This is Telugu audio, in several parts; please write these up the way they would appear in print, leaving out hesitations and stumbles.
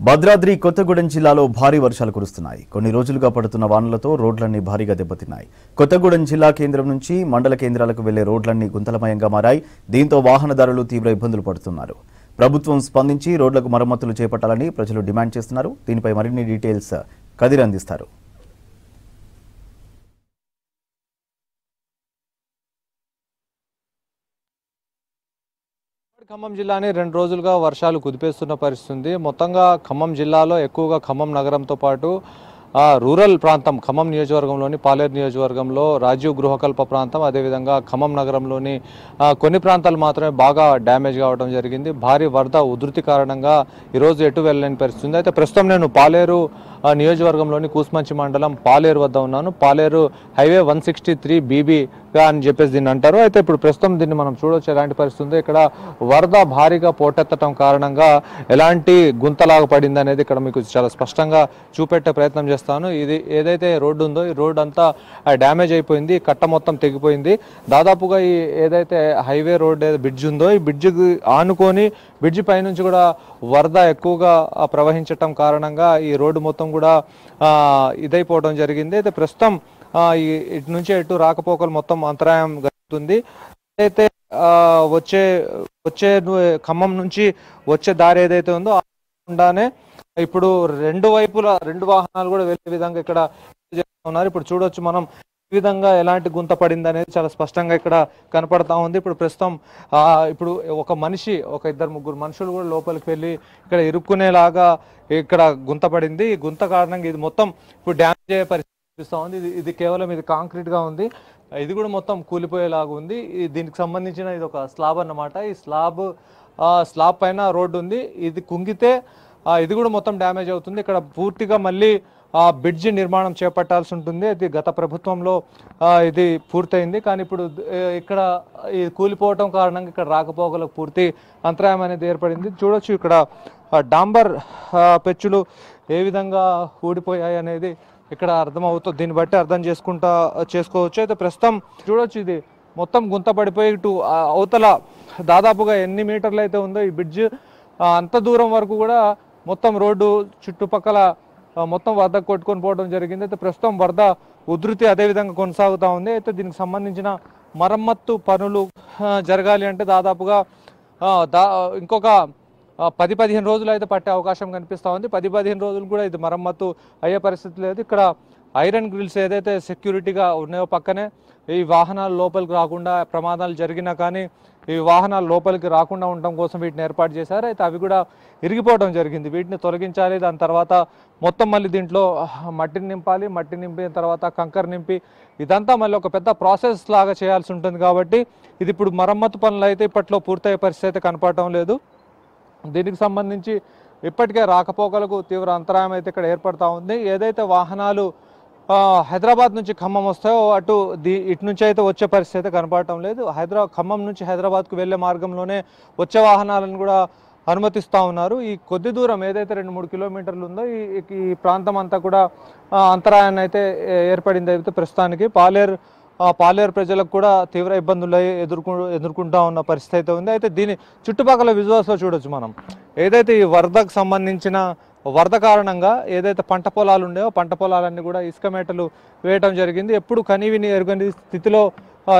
భద్రాద్రి కొత్తగూడెం జిల్లాలో భారీ వర్షాలు కురుస్తున్నాయి. కొన్ని రోజులుగా పడుతున్న వానలతో రోడ్లన్నీ భారీగా దెబ్బతిన్నాయి. కొత్తగూడెం జిల్లా కేంద్రం నుంచి మండల కేంద్రాలకు వెళ్లే రోడ్లన్నీ గుంతలమయంగా మారాయి. దీంతో వాహనదారులు తీవ్ర ఇబ్బందులు పడుతున్నారు. ప్రభుత్వం స్పందించి రోడ్లకు మరమ్మతులు చేపట్టాలని ప్రజలు డిమాండ్ చేస్తున్నారు. దీనిపై మరిన్ని డీటెయిల్స్ కదిర్ అందిస్తారు. ఖమ్మం జిల్లాని 2 రోజులుగా వర్షాలు కుదిపేస్తున్న పరిస్థితి. మొత్తంగా ఖమ్మం జిల్లాలో ఎక్కువగా ఖమ్మం నగరంతో పాటు రూరల్ ప్రాంతం ఖమ్మం నియోజకవర్గంలోని పాలేరు నియోజకవర్గంలో రాజీవ్ గృహకల్ప ప్రాంతం, అదేవిధంగా ఖమ్మం నగరంలోని కొన్ని ప్రాంతాలు మాత్రమే బాగా డ్యామేజ్ కావడం జరిగింది. భారీ వరద ఉధృతి కారణంగా ఈరోజు ఎటు వెళ్ళలేని పరిస్థితి. అయితే ప్రస్తుతం నేను పాలేరు నియోజకవర్గంలోని కూస్మంచి మండలం పాలేరు వద్ద ఉన్నాను. పాలేరు హైవే 163 బీబీగా అని చెప్పేసి దీన్ని అంటారు. అయితే ఇప్పుడు ప్రస్తుతం దీన్ని మనం చూడవచ్చు ఎలాంటి పరిస్థితి ఉందో. ఇక్కడ వరద భారీగా పోటెత్తడం కారణంగా ఎలాంటి గుంతలాగా పడింది అనేది ఇక్కడ మీకు చాలా స్పష్టంగా చూపెట్టే ప్రయత్నం చేస్తాను. ఇది ఏదైతే రోడ్డు ఉందో ఈ రోడ్డు అంతా డ్యామేజ్ అయిపోయింది. కట్ట మొత్తం తెగిపోయింది. దాదాపుగా ఈ ఏదైతే హైవే రోడ్ బ్రిడ్జ్ ఉందో ఈ బ్రిడ్జికి ఆనుకొని బ్రిడ్జి పైనుంచి కూడా వరద ఎక్కువగా ప్రవహించటం కారణంగా ఈ రోడ్డు మొత్తం కూడా ఇదైపోవడం జరిగింది. అయితే ప్రస్తుతం ఇటు నుంచి ఎటు రాకపోకలు మొత్తం అంతరాయం జరుగుతుంది. అయితే వచ్చే ఖమ్మం నుంచి వచ్చే దారి ఏదైతే ఉందో ఉండానే ఇప్పుడు రెండు వైపులా 2 వాహనాలు కూడా వెళ్ళే విధంగా ఇక్కడ ఉన్నారు. ఇప్పుడు చూడొచ్చు మనం ఈ విధంగా ఎలాంటి గుంత పడింది అనేది చాలా స్పష్టంగా ఇక్కడ కనపడతా ఉంది. ఇప్పుడు ప్రస్తుతం ఇప్పుడు ఒక ఇద్దరు ముగ్గురు మనుషులు కూడా లోపలికి వెళ్ళి ఇక్కడ ఇరుక్కునేలాగా ఇక్కడ గుంత పడింది. ఈ గుంత కారణంగా ఇది మొత్తం ఇప్పుడు డ్యామేజ్ అయ్యే పరిస్థితి ఉంది. ఇది కేవలం ఇది కాంక్రీట్ గా ఉంది. ఇది కూడా మొత్తం కూలిపోయేలాగా ఉంది. దీనికి సంబంధించిన ఇది ఒక స్లాబ్ అన్నమాట. ఈ స్లాబ్ పైన రోడ్డు ఉంది. ఇది కుంగితే ఇది కూడా మొత్తం డ్యామేజ్ అవుతుంది. ఇక్కడ పూర్తిగా మళ్ళీ బ్రిడ్జి నిర్మాణం చేపట్టాల్సి ఉంటుంది. అది గత ప్రభుత్వంలో ఇది పూర్తయింది. కానీ ఇప్పుడు ఇక్కడ ఇది కూలిపోవటం కారణంగా ఇక్కడ రాకపోకలకు పూర్తి అంతరాయం అనేది ఏర్పడింది. చూడొచ్చు ఇక్కడ డాంబర్ పెచ్చులు ఏ విధంగా ఊడిపోయాయి అనేది ఇక్కడ అర్థమవుతుంది. దీన్ని బట్టి అర్థం చేసుకోవచ్చు. అయితే ప్రస్తుతం చూడొచ్చు ఇది మొత్తం గుంత పడిపోయి ఇటు అవతల దాదాపుగా ఎన్ని మీటర్లు అయితే ఉందో ఈ బ్రిడ్జ్ అంత దూరం వరకు కూడా మొత్తం రోడ్డు చుట్టుపక్కల మొత్తం వరద కొట్టుకొని పోవడం జరిగింది. అయితే ప్రస్తుతం వరద ఉధృతి అదేవిధంగా కొనసాగుతూ ఉంది. అయితే దీనికి సంబంధించిన మరమ్మత్తు పనులు జరగాలి అంటే దాదాపుగా ఇంకొక 10-15 రోజులు అయితే పట్టే అవకాశం కనిపిస్తూ ఉంది. 10-15 రోజులు కూడా ఇది మరమ్మత్తు అయ్యే పరిస్థితి లేదు. ఇక్కడ ఐరన్ గ్రిల్స్ ఏదైతే సెక్యూరిటీగా ఉన్నాయో పక్కనే ఈ వాహనాలు లోపలికి రాకుండా ప్రమాదాలు జరిగినా కానీ ఈ వాహనాలు లోపలికి రాకుండా ఉండడం కోసం వీటిని ఏర్పాటు చేశారు. అయితే అవి కూడా ఇరిగిపోవడం జరిగింది. వీటిని తొలగించాలి. దాని తర్వాత మొత్తం మళ్ళీ దీంట్లో మట్టిని నింపాలి. మట్టి నింపిన తర్వాత కంకర నింపి ఇదంతా మళ్ళీ ఒక పెద్ద ప్రాసెస్ లాగా చేయాల్సి ఉంటుంది. కాబట్టి ఇది ఇప్పుడు మరమ్మతు పనులు అయితే ఇప్పట్లో పూర్తయ్యే పరిస్థితి అయితే కనపడటం లేదు. దీనికి సంబంధించి ఇప్పటికే రాకపోకలకు తీవ్ర అంతరాయం అయితే ఇక్కడ ఏర్పడతా ఉంది. ఏదైతే వాహనాలు హైదరాబాద్ నుంచి ఖమ్మం వస్తాయో ఇటు నుంచి అయితే వచ్చే పరిస్థితి అయితే కనపడటం లేదు. ఖమ్మం నుంచి హైదరాబాద్కు వెళ్ళే మార్గంలోనే వచ్చే వాహనాలను కూడా అనుమతిస్తూ ఉన్నారు. ఈ కొద్ది దూరం ఏదైతే 2-3 కిలోమీటర్లు ఉందో ఈ ప్రాంతం అంతా కూడా అంతరాయాన్ని అయితే ఏర్పడింది. అయితే ప్రస్తుతానికి పాలేరు ప్రజలకు కూడా తీవ్ర ఇబ్బందులు ఎదుర్కొంటూ ఉన్న పరిస్థితి అయితే ఉంది. అయితే దీని చుట్టుపక్కల విజువల్స్లో చూడొచ్చు మనం ఏదైతే ఈ వరదకు సంబంధించిన వరద కారణంగా ఏదైతే పంట పొలాలు ఉండేవో పంట పొలాలన్నీ కూడా ఇసుక మేటలు వేయటం జరిగింది. ఎప్పుడు కనీవిని ఎరుగని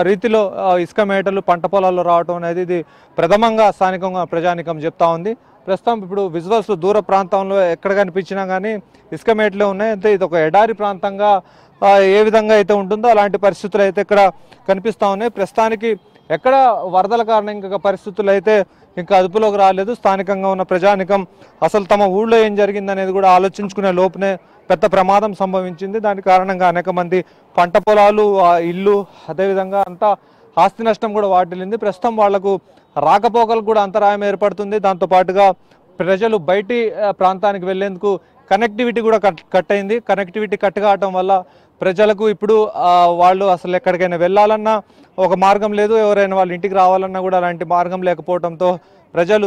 రీతిలో ఇసుక మేటలు పంట పొలాల్లో రావటం అనేది ఇది ప్రథమంగా స్థానికంగా ప్రజానికం చెప్తా ఉంది. ప్రస్తుతం ఇప్పుడు విజువల్స్ దూర ప్రాంతంలో ఎక్కడ కనిపించినా కానీ ఇసుక మేటలే ఉన్నాయి. అంటే ఇది ఒక ఎడారి ప్రాంతంగా ఏ విధంగా అయితే ఉంటుందో అలాంటి పరిస్థితులు అయితే ఇక్కడ కనిపిస్తూ ఉన్నాయి. ప్రస్తుతానికి ఎక్కడ వరదల కారణంగా పరిస్థితులు అయితే ఇంకా అదుపులోకి రాలేదు. స్థానికంగా ఉన్న ప్రజానికం అసలు తమ ఊళ్ళో ఏం జరిగిందనేది కూడా ఆలోచించుకునే లోపునే పెద్ద ప్రమాదం సంభవించింది. దాని కారణంగా అనేక మంది పంట పొలాలు, ఇల్లు, అదేవిధంగా అంతా ఆస్తి నష్టం కూడా వాటిల్లింది. ప్రస్తుతం వాళ్లకు రాకపోకలకు కూడా అంతరాయం ఏర్పడుతుంది. దాంతోపాటుగా ప్రజలు బయటి ప్రాంతానికి వెళ్లేందుకు కనెక్టివిటీ కూడా కట్ అయింది. కనెక్టివిటీ కట్ కావటం వల్ల ప్రజలకు ఇప్పుడు వాళ్ళు అసలు ఎక్కడికైనా వెళ్ళాలన్నా ఒక మార్గం లేదు. ఎవరైనా వాళ్ళ ఇంటికి రావాలన్నా కూడా అలాంటి మార్గం లేకపోవడంతో ప్రజలు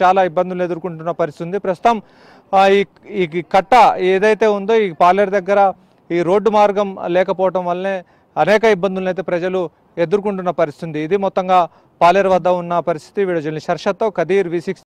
చాలా ఇబ్బందులు ఎదుర్కొంటున్న పరిస్థితి. ప్రస్తుతం ఈ కట్ట ఏదైతే ఉందో ఈ పాలేరు దగ్గర ఈ రోడ్డు మార్గం లేకపోవడం వల్లనే అనేక ఇబ్బందులను అయితే ప్రజలు ఎదుర్కొంటున్న పరిస్థితి. ఇది మొత్తంగా పాలేరు వద్ద ఉన్న పరిస్థితి. వీడియో జర్నలిస్ట్ హర్షత్తో కదీర్ V6.